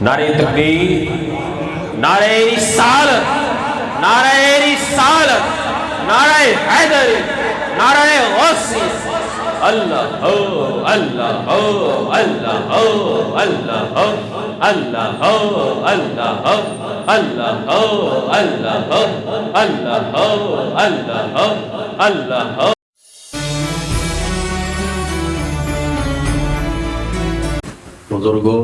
نعرہ تکبیر، نعرہ رسالت، نعرہ رسالت، نعرہ حیدر، نعرہ غوثی، اللہ ہو اللہ ہو اللہ ہو اللہ ہو اللہ ہو اللہ ہو اللہ ہو اللہ ہو اللہ ہو اللہ ہو اللہ ہو۔ بزرگوں،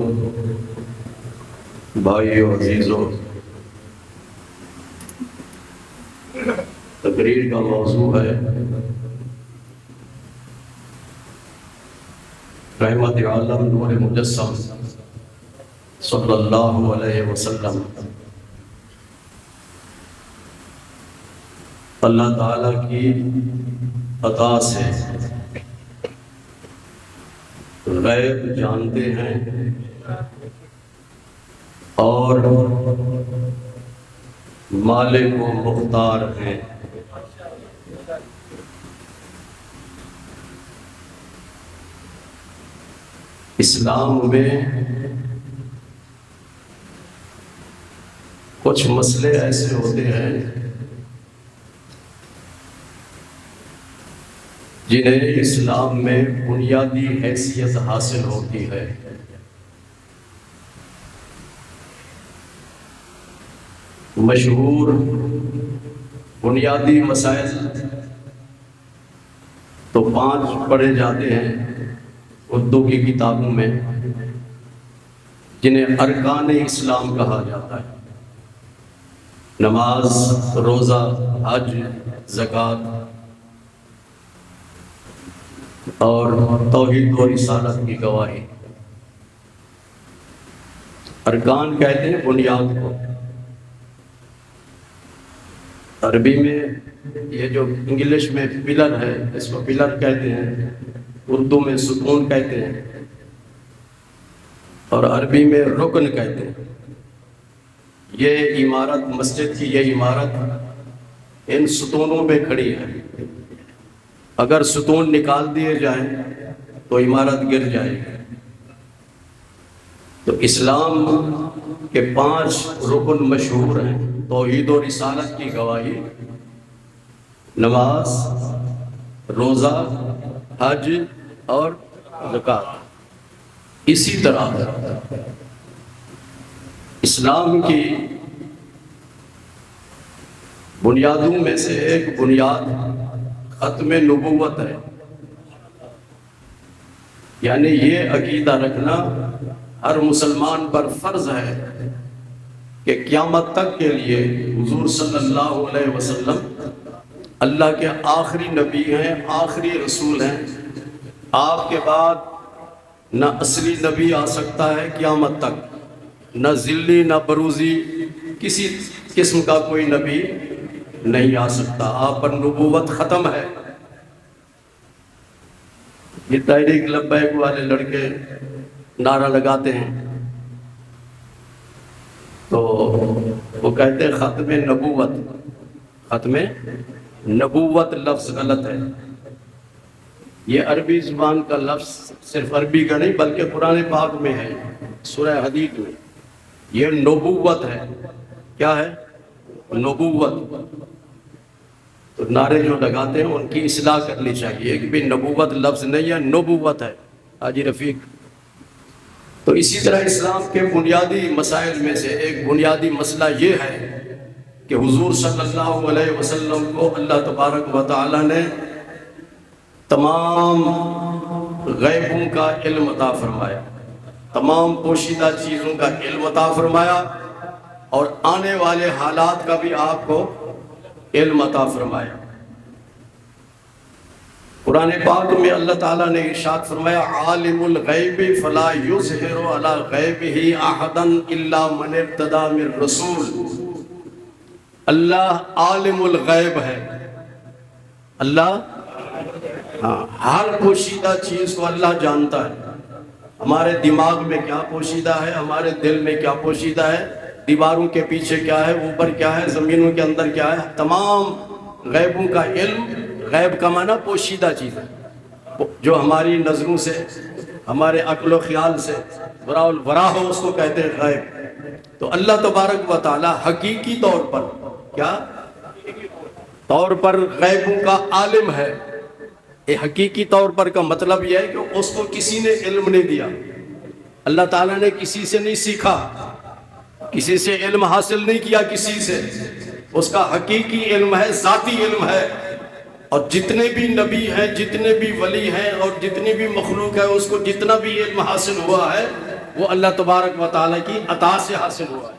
بھائیو، عزیزو، تقریر کا موضوع ہے رحمت عالم نور مجسم صلی اللہ علیہ وسلم۔ اللہ تعالیٰ کی عطا سے غیب جانتے ہیں اور مالک و مختار ہیں۔ اسلام میں کچھ مسئلے ایسے ہوتے ہیں جنہیں اسلام میں بنیادی حیثیت حاصل ہوتی ہے۔ مشہور بنیادی مسائل تو 5 پڑھے جاتے ہیں اردو کی کتابوں میں، جنہیں ارکان اسلام کہا جاتا ہے: نماز، روزہ، حج، زکوٰۃ اور توحید و رسالت کی گواہی۔ ارکان کہتے ہیں بنیاد کو۔ عربی میں یہ جو انگلش میں پلر ہے، اس کو پلر کہتے ہیں، اردو میں ستون کہتے ہیں، اور عربی میں رکن کہتے ہیں۔ یہ عمارت، مسجد کی یہ عمارت ان ستونوں پہ کھڑی ہے۔ اگر ستون نکال دیے جائیں تو عمارت گر جائے گی۔ تو اسلام کے 5 رکن مشہور ہیں: توحید و رسالت کی گواہی، نماز، روزہ، حج اور زکوٰۃ۔ اسی طرح اسلام کی بنیادوں میں سے ایک بنیاد ختم نبوت ہے، یعنی یہ عقیدہ رکھنا ہر مسلمان پر فرض ہے کہ قیامت تک کے لیے حضور صلی اللہ علیہ وسلم اللہ کے آخری نبی ہیں، آخری رسول ہیں۔ آپ کے بعد نہ اصلی نبی آ سکتا ہے قیامت تک، نہ ذلی نہ بروزی کسی قسم کا کوئی نبی نہیں آ سکتا۔ آپ پر نبوت ختم ہے۔ یہ تحریک لبیک والے لڑکے نعرہ لگاتے ہیں تو وہ کہتے ہیں ختم نبوت۔ ختم نبوت لفظ غلط ہے۔ یہ عربی زبان کا لفظ صرف عربی کا نہیں بلکہ قرآن پاک میں ہے، سورہ حدید میں۔ یہ نبوت ہے۔ کیا ہے؟ نبوت۔ تو نعرے جو لگاتے ہیں ان کی اصلاح کرنی چاہیے۔ ایک بھی نبوت لفظ نہیں ہے، نبوت ہے۔ حاجی رفیق۔ تو اسی طرح اسلام کے بنیادی مسائل میں سے ایک بنیادی مسئلہ یہ ہے کہ حضور صلی اللہ علیہ وسلم کو اللہ تبارک و تعالی نے تمام غیبوں کا علم عطا فرمایا، تمام پوشیدہ چیزوں کا علم عطا فرمایا، اور آنے والے حالات کا بھی آپ کو علم عطا فرمایا۔ قرآن پاک میں اللہ تعالیٰ نے ارشاد فرمایا: عالم الغیب فلا یظہر علی غیبہ احدا الا من ارتضی من رسول۔ اللہ عالم الغیب ہے۔ اللہ ہر پوشیدہ چیز کو اللہ جانتا ہے۔ ہمارے دماغ میں کیا پوشیدہ ہے، ہمارے دل میں کیا پوشیدہ ہے، دیواروں کے پیچھے کیا ہے، اوپر کیا ہے، زمینوں کے اندر کیا ہے، تمام غیبوں کا علم۔ غیب کا معنی پوشیدہ چیز ہے جو ہماری نظروں سے، ہمارے عقل و خیال سے وراء الورا ہو، اس کو کہتے ہیں غیب۔ تو اللہ تبارک و تعالی حقیقی طور پر کیا طور پر غیبوں کا عالم ہے۔ یہ حقیقی طور پر کا مطلب یہ ہے کہ اس کو کسی نے علم نہیں دیا، اللہ تعالیٰ نے کسی سے نہیں سیکھا، کسی سے علم حاصل نہیں کیا، کسی سے۔ اس کا حقیقی علم ہے، ذاتی علم ہے۔ اور جتنے بھی نبی ہیں، جتنے بھی ولی ہیں اور جتنی بھی مخلوق ہے، اس کو جتنا بھی علم حاصل ہوا ہے وہ اللہ تبارک و تعالیٰ کی عطا سے حاصل ہوا ہے۔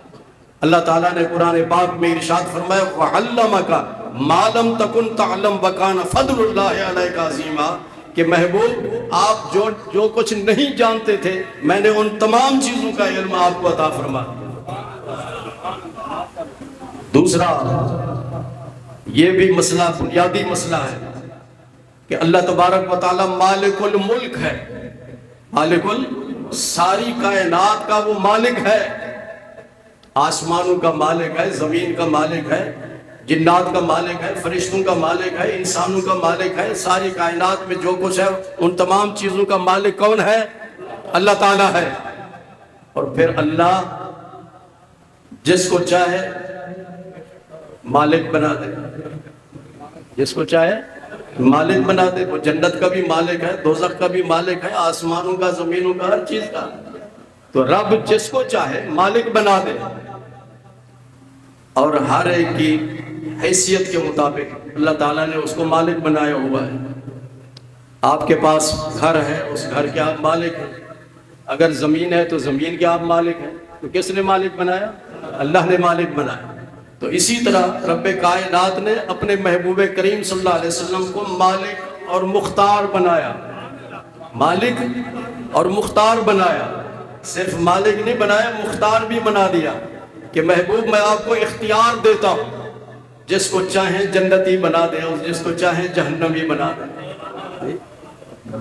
اللہ تعالیٰ نے قرآن پاک میں ارشاد فرمایا وَعَلَّمَكَ مَا لَمْ تَكُنْ تَعْلَمْ وَكَانَ فَضْلُ اللَّهِ عَلَيْكَ عَظِيمًا، کہ محبوب آپ جو کچھ نہیں جانتے تھے میں نے ان تمام چیزوں کا علم آپ کو عطا فرما دیا۔ دوسرا یہ بھی مسئلہ، بنیادی مسئلہ ہے کہ اللہ تبارک و تعالیٰ مالک الملک ہے، مالک ساری کائنات کا وہ مالک ہے، آسمانوں کا مالک ہے، زمین کا مالک ہے، جنات کا مالک ہے، فرشتوں کا مالک ہے، انسانوں کا مالک ہے، ساری کائنات میں جو کچھ ہے ان تمام چیزوں کا مالک کون ہے؟ اللہ تعالیٰ ہے۔ اور پھر اللہ جس کو چاہے مالک بنا دے، جس کو چاہے مالک بنا دے۔ وہ جنت کا بھی مالک ہے، دوزخ کا بھی مالک ہے، آسمانوں کا، زمینوں کا، ہر چیز کا۔ تو رب جس کو چاہے مالک بنا دے، اور ہر ایک کی حیثیت کے مطابق اللہ تعالیٰ نے اس کو مالک بنایا ہوا ہے۔ آپ کے پاس گھر ہے، اس گھر کے آپ مالک ہیں۔ اگر زمین ہے تو زمین کے آپ مالک ہیں۔ تو کس نے مالک بنایا؟ اللہ نے مالک بنایا۔ تو اسی طرح رب کائنات نے اپنے محبوب کریم صلی اللہ علیہ وسلم کو مالک اور مختار بنایا، مالک اور مختار بنایا۔ صرف مالک نہیں بنایا، مختار بھی بنا دیا کہ محبوب میں آپ کو اختیار دیتا ہوں، جس کو چاہیں جنتی بنا دیں اور جس کو چاہیں جہنمی بنا دیں،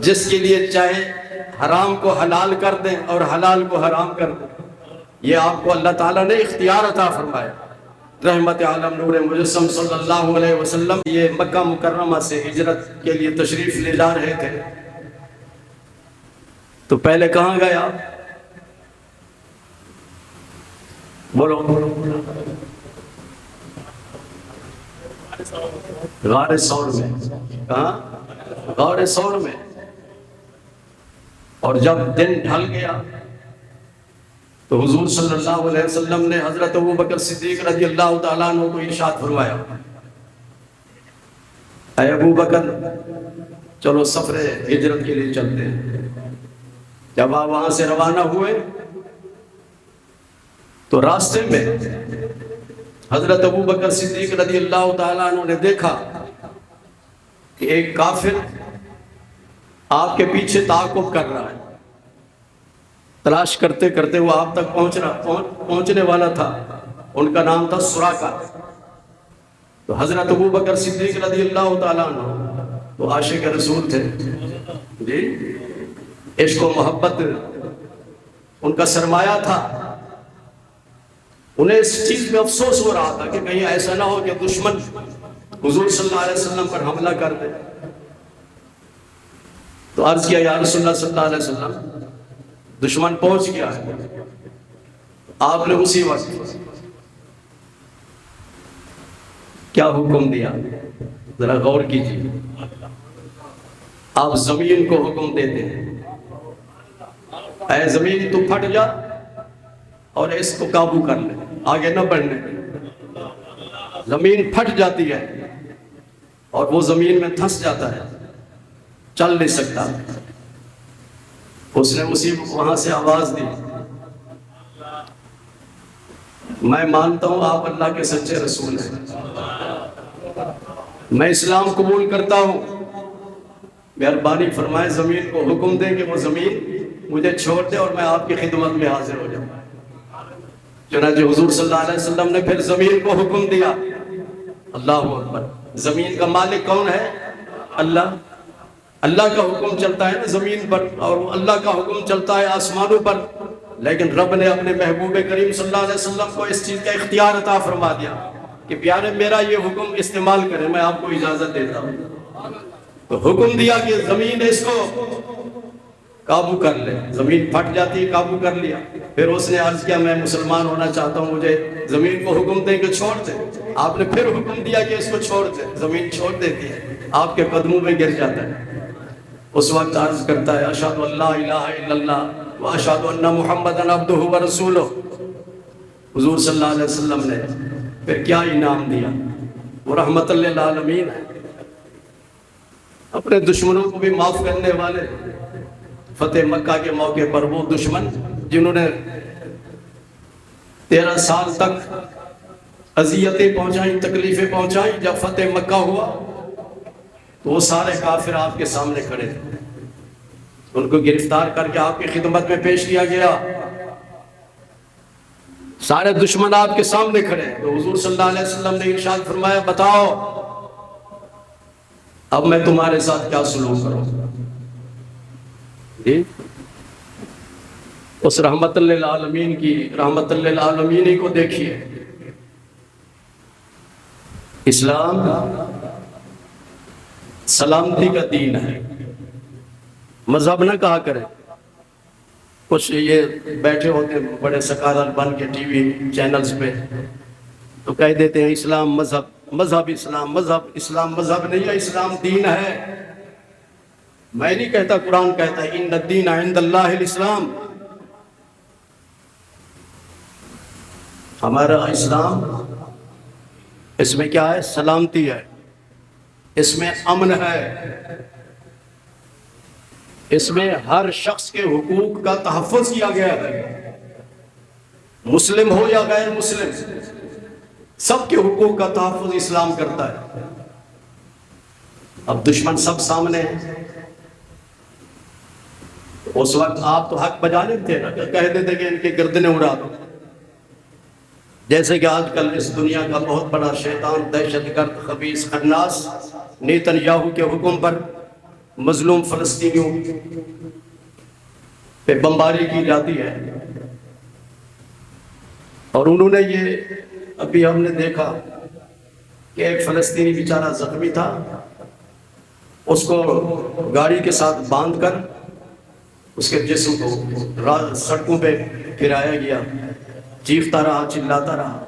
جس کے لیے چاہیں حرام کو حلال کر دیں اور حلال کو حرام کر دیں۔ یہ آپ کو اللہ تعالیٰ نے اختیار عطا فرمایا۔ رحمت عالم نور مجسم صلی اللہ علیہ وسلم یہ مکہ مکرمہ سے ہجرت کے لیے تشریف لے جا رہے تھے، تو پہلے کہاں گئے آپ؟ بولو۔ غار ثور میں۔ کہاں؟ غار ثور میں۔ اور جب دن ڈھل گیا تو حضور صلی اللہ علیہ وسلم نے حضرت ابوبکر صدیق رضی اللہ تعالیٰ عنہ کو ارشاد فرمایا، اے ابوبکر چلو سفر ہجرت کے لیے چلتے ہیں۔ جب آپ وہاں سے روانہ ہوئے تو راستے میں حضرت ابوبکر صدیق رضی اللہ تعالیٰ عنہ نے دیکھا کہ ایک کافر آپ کے پیچھے تعاقب کر رہا ہے، تلاش کرتے کرتے وہ آپ تک پہنچنے والا تھا۔ ان کا نام تھا سراقہ۔ تو حضرت ابوبکر صدیق رضی اللہ تعالیٰ عنہ تو عاشق رسول تھے جی، عشق و محبت ان کا سرمایہ تھا۔ انہیں اس چیز میں افسوس ہو رہا تھا کہ کہیں ایسا نہ ہو کہ دشمن حضور صلی اللہ علیہ وسلم پر حملہ کر دے۔ تو عرض کیا یا رسول اللہ صلی اللہ علیہ وسلم دشمن پہنچ گیا ہے۔ آپ نے اسی وقت کیا حکم دیا؟ ذرا غور کیجیے۔ آپ زمین کو حکم دیتے ہیں، اے زمین تو پھٹ جا اور اس کو قابو کر لے، آگے نہ بڑھنے۔ زمین پھٹ جاتی ہے اور وہ زمین میں دھنس جاتا ہے، چل نہیں سکتا۔ اس نے وہاں سے آواز دی، میں مانتا ہوں آپ اللہ کے سچے رسول ہیں، میں اسلام قبول کرتا ہوں، مہربانی فرمائے زمین کو حکم دیں کہ وہ زمین مجھے چھوڑ دے اور میں آپ کی خدمت میں حاضر ہو جاؤں۔ چنانچہ حضور صلی اللہ علیہ وسلم نے پھر زمین کو حکم دیا۔ اللہ اکبر۔ زمین کا مالک کون ہے؟ اللہ۔ اللہ کا حکم چلتا ہے نا زمین پر، اور اللہ کا حکم چلتا ہے آسمانوں پر، لیکن رب نے اپنے محبوب کریم صلی اللہ علیہ وسلم کو اس چیز کا اختیار عطا فرما دیا کہ پیارے میرا یہ حکم استعمال کریں، میں آپ کو اجازت دیتا ہوں۔ تو حکم دیا کہ زمین اس کو قابو کر لے، زمین پھٹ جاتی ہے، قابو کر لیا۔ پھر اس نے عرض کیا میں مسلمان ہونا چاہتا ہوں، مجھے زمین کو حکم دیں کہ چھوڑ دیں۔ آپ نے پھر حکم دیا کہ اس کو چھوڑ دیں، زمین چھوڑ دیتی ہے، آپ کے قدموں میں گر جاتا ہے۔ اس وقت عرض کرتا ہے اشہد ان لا الہ الا اللہ و اشہد ان محمدًا عبدہ و رسولہ۔ حضور صلی اللہ علیہ وسلم نے پھر کیا انعام دیا، وہ رحمت للعالمین ہے، اپنے دشمنوں کو بھی معاف کرنے والے۔ فتح مکہ کے موقع پر وہ دشمن جنہوں نے 13 سال تک اذیتیں پہنچائیں، تکلیفیں پہنچائیں، جب فتح مکہ ہوا تو وہ سارے کافر آپ کے سامنے کھڑے تھے، ان کو گرفتار کر کے آپ کی خدمت میں پیش کیا گیا، سارے دشمن آپ کے سامنے کھڑے ہیں۔ تو حضور صلی اللہ علیہ وسلم نے ارشاد فرمایا بتاؤ اب میں تمہارے ساتھ کیا سلوک کروں؟ جی اس رحمت للعالمین کی رحمت للعالمین کو دیکھیے۔ اسلام سلامتی کا دین ہے، مذہب نہ کہا کریں۔ کچھ یہ بیٹھے ہوتے ہیں بڑے سکالر بن کے ٹی وی چینلز پہ، تو کہہ دیتے ہیں اسلام مذہب، مذہب اسلام، مذہب اسلام مذہب نہیں ہے، اسلام دین ہے۔ میں نہیں کہتا، قرآن کہتا ہے ان الدین عند اللہ الاسلام۔ ہمارا اسلام اس میں کیا ہے؟ سلامتی ہے، اس میں امن ہے، اس میں ہر شخص کے حقوق کا تحفظ کیا گیا ہے، مسلم ہو یا غیر مسلم، سب کے حقوق کا تحفظ اسلام کرتا ہے۔ اب دشمن سب سامنے ہیں، اس وقت آپ تو حق بجانے تھے نا، کہہ دیتے کہ ان کے گردنیں اڑا دو، جیسے کہ آج کل اس دنیا کا بہت بڑا شیطان، دہشت گرد، خبیث، خناس نیتن یاہو کے حکم پر مظلوم فلسطینیوں پہ بمباری کی جاتی ہے، اور انہوں نے یہ ابھی ہم نے دیکھا کہ ایک فلسطینی بیچارہ زخمی تھا، اس کو گاڑی کے ساتھ باندھ کر اس کے جسم کو سڑکوں پہ پھرایا گیا، چیختا رہا، چلاتا رہا۔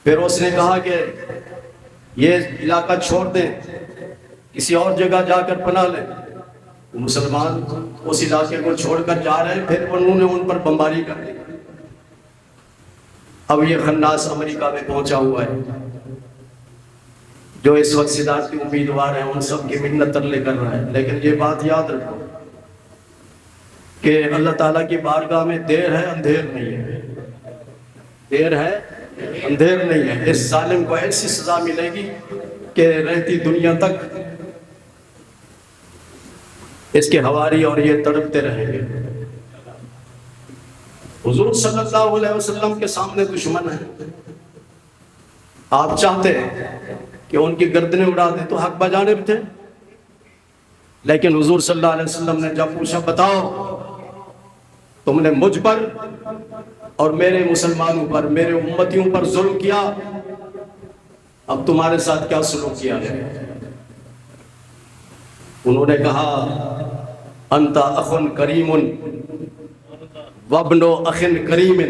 پھر اس نے کہا کہ یہ علاقہ چھوڑ دیں، کسی اور جگہ جا کر پناہ لیں۔ مسلمان اس علاقے کو چھوڑ کر جا رہے ہیں، پھر انہوں نے ان پر بمباری کر دی۔ اب یہ خناس امریکہ میں پہنچا ہوا ہے، جو اس وقت صدارتی امیدوار ہیں ان سب کی منت ترلے کر رہا ہے۔ لیکن یہ بات یاد رکھو کہ اللہ تعالیٰ کی بارگاہ میں دیر ہے اندھیر نہیں ہے، دیر ہے اندھیر نہیں ہے۔ اس ظالم کو ایسی سزا ملے گی کہ رہتی دنیا تک اس کے حواری اور یہ تڑپتے رہیں گے۔ حضور صلی اللہ علیہ وسلم کے سامنے دشمن ہے، آپ چاہتے ہیں کہ ان کی گردنیں اڑا دیں تو حق بجانے بھی تھے، لیکن حضور صلی اللہ علیہ وسلم نے جب پوچھا بتاؤ تم نے مجھ پر اور میرے مسلمانوں پر، میرے امتیوں پر ظلم کیا، اب تمہارے ساتھ کیا سلوک کیا ہے؟ انہوں نے کہا انت اخ کریم وابن اخ کریم،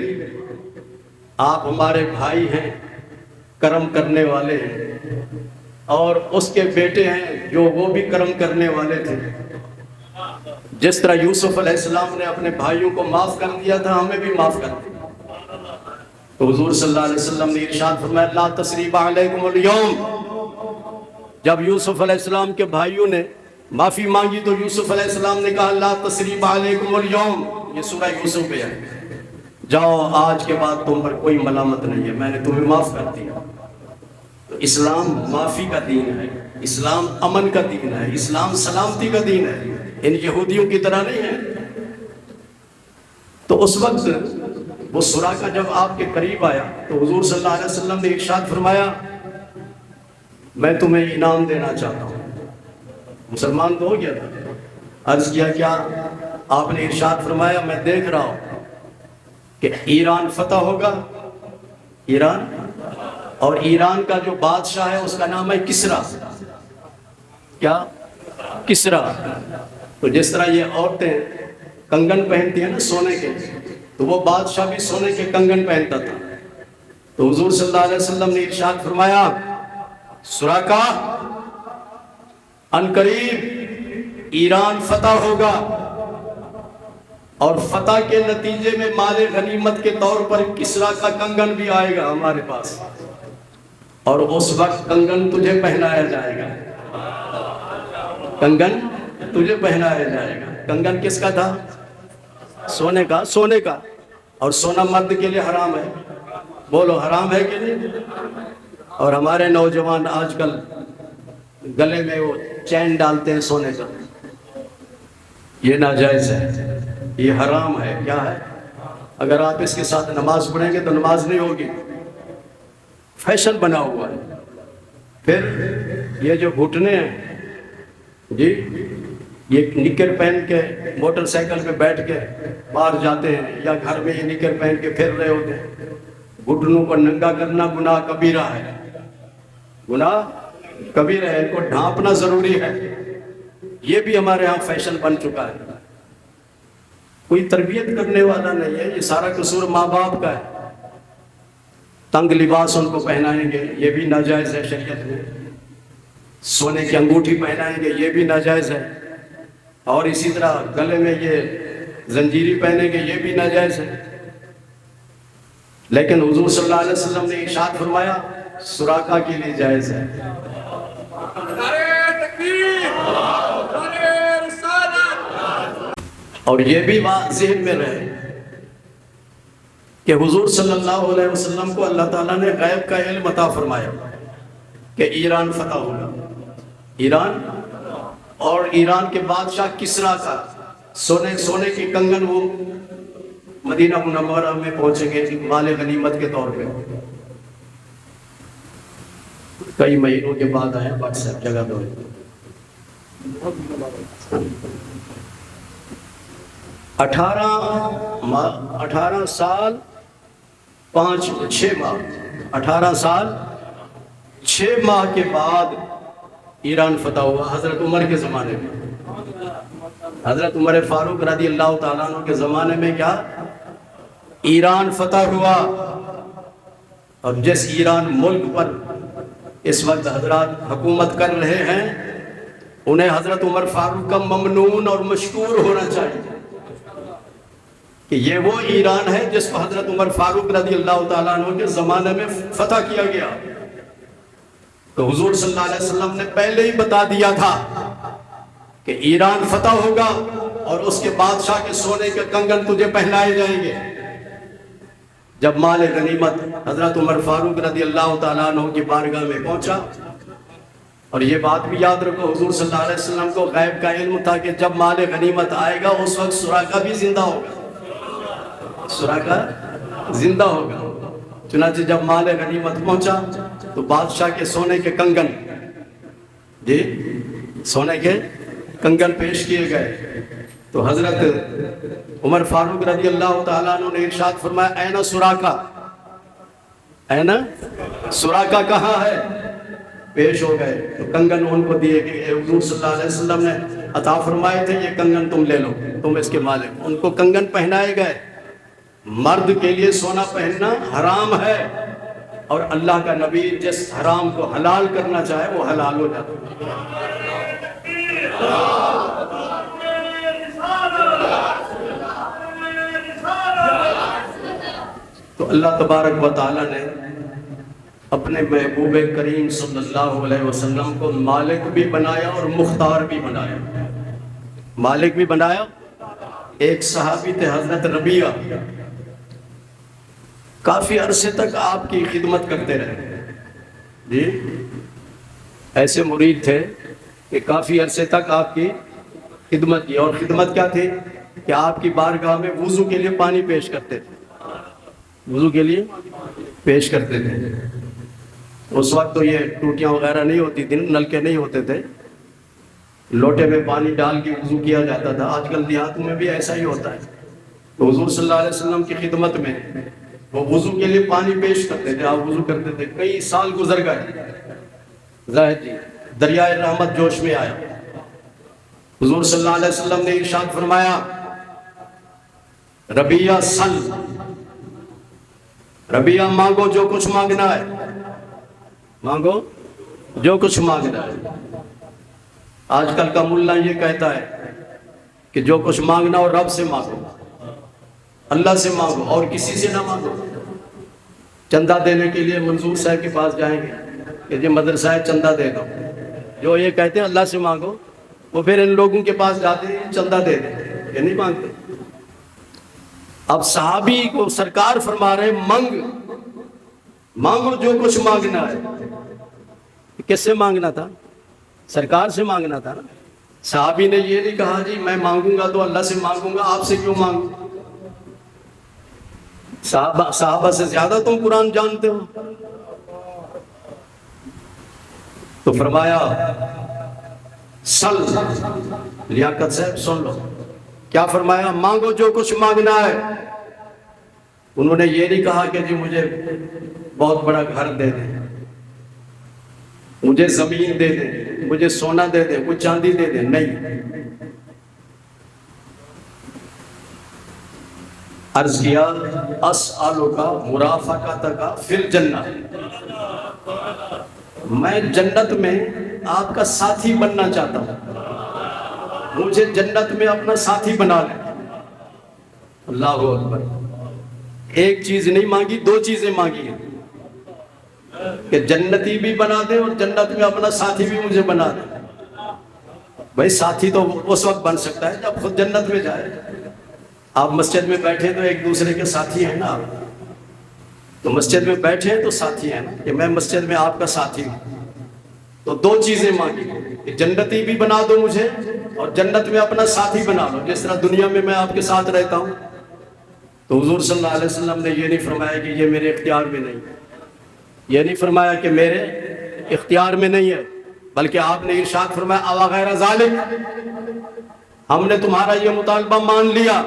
آپ ہمارے بھائی ہیں، کرم کرنے والے ہیں، اور اس کے بیٹے ہیں جو وہ بھی کرم کرنے والے تھے۔ جس طرح یوسف علیہ السلام نے اپنے بھائیوں کو معاف کر دیا تھا، ہمیں بھی معاف کر دیا۔ تو حضور صلی اللہ علیہ وسلم نے ارشاد فرمایا لا تثریب علیکم اليوم۔ جب یوسف علیہ السلام کے بھائیوں نے معافی مانگی تو یوسف علیہ السلام نے کہا لا تثریب علیکم اليوم، یہ سورہ یوسف پہ ہے، جاؤ آج کے بعد تم پر کوئی ملامت نہیں ہے، میں نے تمہیں معاف کر دیا۔ تو اسلام معافی کا دین ہے، اسلام امن کا دین ہے، اسلام سلامتی کا دین ہے، ان یہودیوں کی طرح نہیں ہے۔ تو اس وقت وہ سراقہ جب آپ کے قریب آیا تو حضور صلی اللہ علیہ وسلم نے ارشاد فرمایا میں تمہیں انعام دینا چاہتا ہوں۔ مسلمان تو ہو گیا تھا، عرض کیا کیا؟ آپ نے ارشاد فرمایا میں دیکھ رہا ہوں کہ ایران فتح ہوگا، ایران، اور ایران کا جو بادشاہ ہے اس کا نام ہے کسریٰ۔ کیا؟ کسریٰ۔ تو جس طرح یہ عورتیں کنگن پہنتی ہیں نا سونے کے، تو وہ بادشاہ بھی سونے کے کنگن پہنتا تھا. تو حضور صلی اللہ علیہ وسلم نے ارشاد فرمایا سراقہ ان قریب ایران فتح ہوگا، اور فتح کے نتیجے میں مال غنیمت کے طور پر کسریٰ کا کنگن بھی آئے گا ہمارے پاس، اور اس وقت کنگن تجھے پہنایا جائے گا. کنگن تجھے پہنایا جائے گا. کنگن کس کا تھا؟ سونے کا. سونے کا. اور سونا مرد کے لیے حرام ہے. بولو حرام ہے کہ نہیں؟ اور ہمارے نوجوان آج کل گلے میں وہ چین ڈالتے ہیں سونے کا، یہ ناجائز ہے، یہ حرام ہے. کیا ہے؟ اگر آپ اس کے ساتھ نماز پڑھیں گے تو نماز نہیں ہوگی. فیشن بنا ہوا ہے. پھر یہ جو گھٹنے ہیں جی، یہ نکر پہن کے موٹر سائیکل پہ بیٹھ کے باہر جاتے ہیں، یا گھر میں یہ نکر پہن کے پھر رہے ہوتے ہیں. گھٹنوں کو ننگا کرنا گناہ کبیرہ ہے. گناہ کبیرہ ہے. ان کو ڈھانپنا ضروری ہے. یہ بھی ہمارے ہاں فیشن بن چکا ہے. کوئی تربیت کرنے والا نہیں ہے. یہ سارا قصور ماں باپ کا ہے. تنگ لباس ان کو پہنائیں گے، یہ بھی ناجائز ہے شریعت میں. سونے کی انگوٹھی پہنائیں گے، یہ بھی ناجائز ہے. اور اسی طرح گلے میں یہ زنجیری پہنیں گے، یہ بھی ناجائز ہے. لیکن حضور صلی اللہ علیہ وسلم نے ارشاد فرمایا سراقہ کے لیے جائز ہے. اور یہ بھی بات ذہن میں رہے کہ حضور صلی اللہ علیہ وسلم کو اللہ تعالیٰ نے غیب کا علم عطا فرمایا کہ ایران فتح ہوگا. ایران، اور ایران کے بادشاہ کسریٰ کا سونے کے کنگن وہ مدینہ منورہ میں پہنچیں گے مال غنیمت کے طور پہ. کئی مہینوں کے بعد آئے واٹس ایپ جگہ دو. 18 سال 6 ماہ 18 سال 6 ماہ کے بعد ایران فتح ہوا. حضرت عمر کے زمانے میں، حضرت عمر فاروق رضی اللہ تعالیٰ عنہ کے زمانے میں کیا ایران فتح ہوا. اور جس ایران ملک پر اس وقت حضرات حکومت کر رہے ہیں، انہیں حضرت عمر فاروق کا ممنون اور مشکور ہونا چاہیے کہ یہ وہ ایران ہے جس کو حضرت عمر فاروق رضی اللہ تعالیٰ عنہ کے زمانے میں فتح کیا گیا. تو حضور صلی اللہ علیہ وسلم نے پہلے ہی بتا دیا تھا کہ ایران فتح ہوگا اور اس کے بادشاہ کے سونے کے کنگن تجھے پہنائے جائیں گے. جب مال غنیمت حضرت عمر فاروق رضی اللہ تعالیٰ عنہ کی بارگاہ میں پہنچا، اور یہ بات بھی یاد رکھو حضور صلی اللہ علیہ وسلم کو غیب کا علم تھا کہ جب مال غنیمت آئے گا اس وقت سراقہ بھی زندہ ہوگا. سراقہ زندہ ہوگا. چنانچہ جب مال غنیمت پہنچا تو بادشاہ کے سونے کے کنگن، جی سونے کے کنگن پیش کیے گئے. تو حضرت عمر فاروق رضی اللہ تعالیٰ عنہ نے ارشاد فرمایا این سراقہ، این سراقہ کہاں ہے؟ پیش ہو گئے. تو کنگن ان کو دیے گئے. حضور صلی اللہ علیہ وسلم نے عطا فرمائے تھے یہ کنگن تم لے لو، تم اس کے مالک. ان کو کنگن پہنائے گئے. مرد کے لیے سونا پہننا حرام ہے، اور اللہ کا نبی جس حرام کو حلال کرنا چاہے وہ حلال ہو جاتا ہے. تو اللہ تبارک و تعالیٰ نے اپنے محبوب کریم صلی اللہ علیہ وسلم کو مالک بھی بنایا اور مختار بھی بنایا. مالک بھی بنایا. ایک صحابی تھے حضرت ربیعہ، کافی عرصے تک آپ کی خدمت کرتے رہے. جی ایسے مرید تھے کہ کافی عرصے تک آپ کی خدمت کی. اور خدمت کیا تھی کہ آپ کی بارگاہ میں وضو کے لیے پانی پیش کرتے تھے. وضو کے لیے پیش کرتے تھے. اس وقت تو یہ ٹوٹیاں وغیرہ نہیں ہوتی تھی، نلکے نہیں ہوتے تھے. لوٹے میں پانی ڈال کے وضو کیا جاتا تھا. آج کل دیہاتوں میں بھی ایسا ہی ہوتا ہے. تو حضور صلی اللہ علیہ وسلم کی خدمت میں وہ وضو کے لیے پانی پیش کرتے تھے. آپ وضو کرتے تھے. کئی سال گزر گئے. زاہد جی دریائے رحمت جوش میں آیا. حضور صلی اللہ علیہ وسلم نے ارشاد فرمایا ربیہ سل، ربیہ مانگو جو کچھ مانگنا ہے، مانگو جو کچھ مانگنا ہے۔ آج کل کا ملا یہ کہتا ہے کہ جو کچھ مانگنا ہو رب سے مانگو، اللہ سے مانگو اور کسی سے نہ مانگو۔ چندہ دینے کے لیے منظور صاحب کے پاس جائیں گے کہ جی مدرسہ ہے چندہ دے دو، جو یہ کہتے ہیں اللہ سے مانگو، وہ پھر ان لوگوں کے پاس جاتے ہیں چندہ دے دیں، یہ نہیں مانگتے۔ اب صحابی کو سرکار فرما رہے مانگو جو کچھ مانگنا ہے۔ کس سے مانگنا تھا؟ سرکار سے مانگنا تھا نا۔ صحابی نے یہ نہیں کہا جی میں مانگوں گا تو اللہ سے مانگوں گا، آپ سے کیوں مانگوں؟ صحابہ سے زیادہ تم قرآن جانتے ہو۔ تو فرمایا سل، لیاقت صاحب سن لو کیا فرمایا، مانگو جو کچھ مانگنا ہے۔ انہوں نے یہ نہیں کہا کہ جی مجھے بہت بڑا گھر دے دیں، مجھے زمین دے دیں، مجھے سونا دے دیں، کچھ چاندی دے دیں، نہیں۔ عرض کیا اسألک مرافقتک فی الجنہ، میں جنت میں آپ کا ساتھی بننا چاہتا ہوں، مجھے جنت میں اپنا ساتھی بنا لیں۔ اللہ اکبر۔ ایک چیز نہیں مانگی، دو چیزیں مانگی ہیں کہ جنتی بھی بنا دے اور جنت میں اپنا ساتھی بھی مجھے بنا دے۔ بھائی ساتھی تو اس وقت بن سکتا ہے جب خود جنت میں جائے۔ آپ مسجد میں بیٹھے تو ایک دوسرے کے ساتھی ہیں نا، آپ تو مسجد میں بیٹھے تو ساتھی ہیں نا، کہ میں مسجد میں آپ کا ساتھی ہوں۔ تو دو چیزیں مانگی کہ جنتی بھی بنا دو مجھے اور جنت میں اپنا ساتھی بنا لو، جس طرح دنیا میں میں آپ کے ساتھ رہتا ہوں۔ تو حضور صلی اللہ علیہ وسلم نے یہ نہیں فرمایا کہ یہ میرے اختیار میں نہیں ہے، یہ نہیں فرمایا کہ میرے اختیار میں نہیں ہے، بلکہ آپ نے ارشاد فرمایا اوا غیر ذالک، ہم نے تمہارا یہ مطالبہ مان لیا،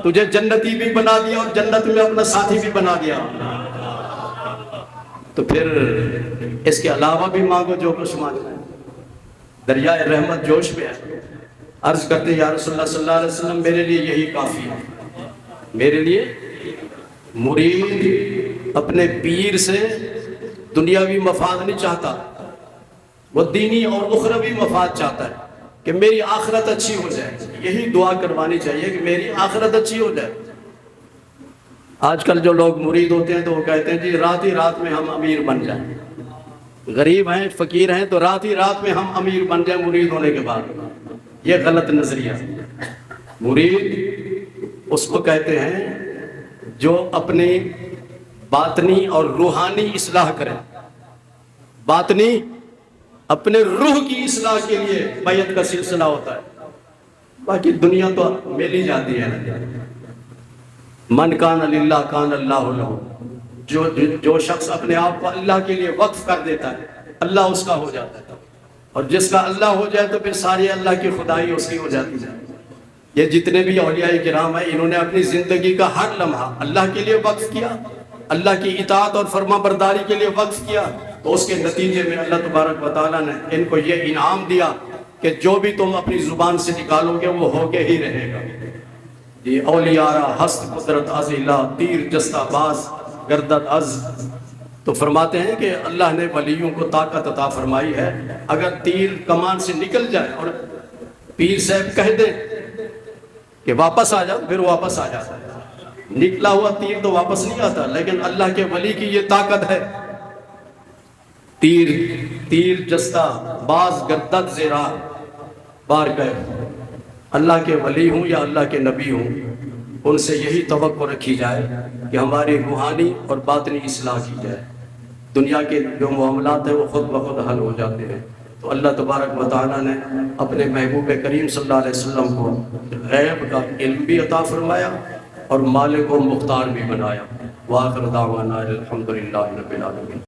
تجھے جنتی بھی بنا دیا اور جنت میں اپنا ساتھی بھی بنا دیا۔ تو پھر اس کے علاوہ بھی مانگو جو کچھ مانگنا ہے۔ دریائے رحمت جوش میں ہے۔ عرض کرتے یا رسول اللہ صلی اللہ علیہ وسلم میرے لیے یہی کافی ہے۔ میرے لیے مرید اپنے پیر سے دنیاوی مفاد نہیں چاہتا، وہ دینی اور اخروی مفاد چاہتا ہے کہ میری آخرت اچھی ہو جائے۔ یہی دعا کروانی چاہیے کہ میری آخرت اچھی ہو جائے۔ آج کل جو لوگ مرید ہوتے ہیں تو وہ کہتے ہیں جی رات ہی رات میں ہم امیر بن جائیں، غریب ہیں فقیر ہیں تو رات ہی رات میں ہم امیر بن جائیں مرید ہونے کے بعد۔ یہ غلط نظریہ۔ مرید اس کو کہتے ہیں جو اپنی باطنی اور روحانی اصلاح کرے، باطنی اپنے روح کی اصلاح کے لیے بیعت کا سلسلہ ہوتا ہے، باقی دنیا تو مل ہی جاتی ہے۔ من کان للہ کان اللہ لہ، جو شخص اپنے آپ کو اللہ کے لیے وقف کر دیتا ہے اللہ اس کا ہو جاتا ہے، اور جس کا اللہ ہو جائے تو پھر ساری اللہ کی خدائی اس کی ہو جاتی ہے۔ یہ جتنے بھی اولیاء کرام ہیں انہوں نے اپنی زندگی کا ہر لمحہ اللہ کے لیے وقف کیا، اللہ کی اطاعت اور فرما برداری کے لیے وقف کیا، تو اس کے نتیجے میں اللہ تبارک و تعالیٰ نے ان کو یہ انعام دیا کہ جو بھی تم اپنی زبان سے نکالو گے وہ ہو کے ہی رہے گا۔ یہ اولیاء ہست قدرت از اللہ، تیر جستہ باز گردت از۔ تو فرماتے ہیں کہ اللہ نے ولیوں کو طاقت عطا فرمائی ہے، اگر تیر کمان سے نکل جائے اور پیر صاحب کہہ دیں کہ واپس آ جاؤ، پھر واپس آ جاتا ہے۔ نکلا ہوا تیر تو واپس نہیں آتا، لیکن اللہ کے ولی کی یہ طاقت ہے، تیر جستہ باز گردت زیرا بار کہہ۔ اللہ کے ولی ہوں یا اللہ کے نبی ہوں، ان سے یہی توقع رکھی جائے کہ ہماری روحانی اور باطنی اصلاح کی جائے۔ دنیا کے جو معاملات ہیں وہ خود بخود حل ہو جاتے ہیں۔ تو اللہ تبارک و تعالیٰ نے اپنے محبوب کریم صلی اللہ علیہ وسلم کو غیب کا علم بھی عطا فرمایا اور مالک و مختار بھی بنایا۔ وآخر دعوانا الحمدللہ رب العالمین۔